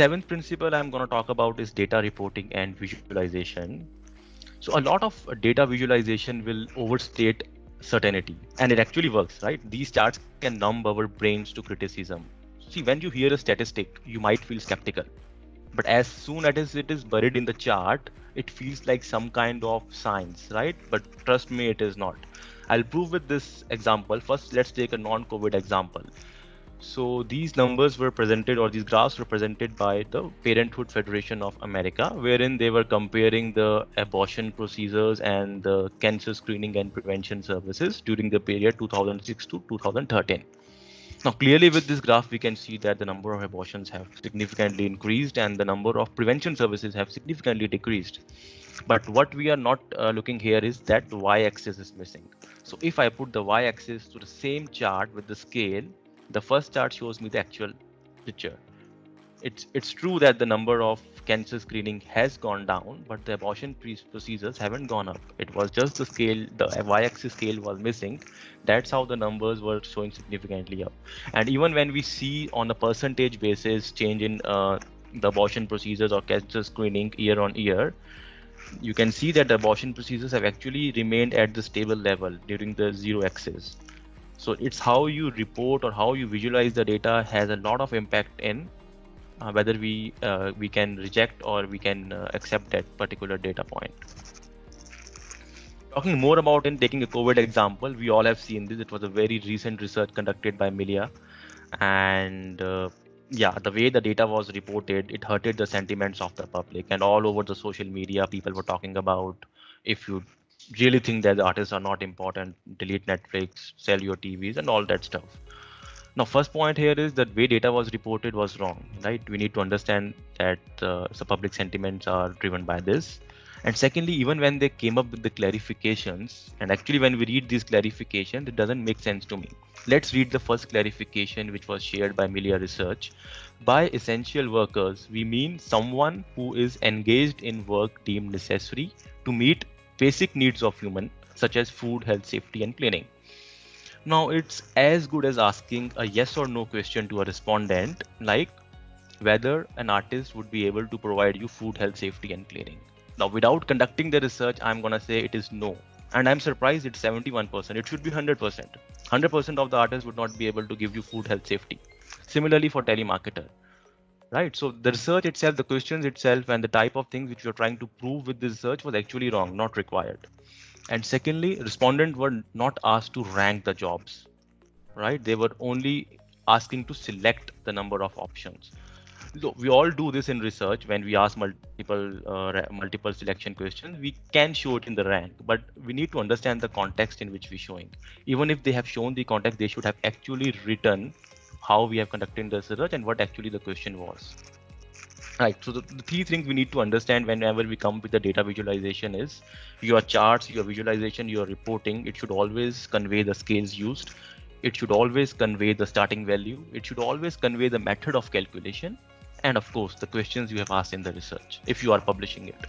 seventh principle I'm going to talk about is data reporting and visualization. So a lot of data visualization will overstate certainty, and it actually works, right? These charts can numb our brains to criticism. See, when you hear a statistic, you might feel skeptical, but as soon as it is buried in the chart, it feels like some kind of science, right? But trust me, it is not. I'll prove with this example. First, let's take a non-COVID example. So these numbers were presented, or these graphs were presented by the Parenthood Federation of America, wherein they were comparing the abortion procedures and the cancer screening and prevention services during the period 2006 to 2013. Now, clearly with this graph, we can see that the number of abortions have significantly increased and the number of prevention services have significantly decreased. But what we are not looking here is that the y-axis is missing. So if I put the y-axis to the same chart with the scale, the first chart shows me the actual picture. It's true that the number of cancer screening has gone down, but the abortion procedures haven't gone up. It was just the scale, the y-axis scale was missing. That's how the numbers were showing significantly up. And even when we see on a percentage basis change in the abortion procedures or cancer screening year on year, you can see that the abortion procedures have actually remained at the stable level during the zero axis. So it's how you report or how you visualize the data has a lot of impact in whether we can reject or we can accept that particular data point. Talking more about in taking a COVID example, we all have seen this. It was a very recent research conducted by Milia, and yeah, the way the data was reported, it hurted the sentiments of the public, and all over the social media, people were talking about, if you really think that the artists are not important, delete Netflix, sell your TVs, and all that stuff. Now, first point here is that way data was reported was wrong, right? We need to understand that the public sentiments are driven by this. And secondly, even when they came up with the clarifications, and actually when we read these clarifications, it doesn't make sense to me. Let's read the first clarification, which was shared by Milia Research. By essential workers, we mean someone who is engaged in work deemed necessary to meet basic needs of human, such as food, health, safety, and cleaning. Now, it's as good as asking a yes or no question to a respondent, like whether an artist would be able to provide you food, health, safety, and cleaning. Now, without conducting the research, I'm going to say it is no. And I'm surprised it's 71%. It should be 100%. 100% of the artists would not be able to give you food, health, safety. Similarly for telemarketer, right? So the research itself, the questions itself, and the type of things which you're trying to prove with this research was actually wrong, not required. And secondly, respondents were not asked to rank the jobs, right? They were only asking to select the number of options. So we all do this in research. When we ask multiple selection questions, we can show it in the rank, but we need to understand the context in which we're showing. Even if they have shown the context, they should have actually written how we have conducted the research and what actually the question was. Right. So the three things we need to understand whenever we come with the data visualization is your charts, your visualization, your reporting. It should always convey the scales used. It should always convey the starting value. It should always convey the method of calculation. And of course, the questions you have asked in the research, if you are publishing it.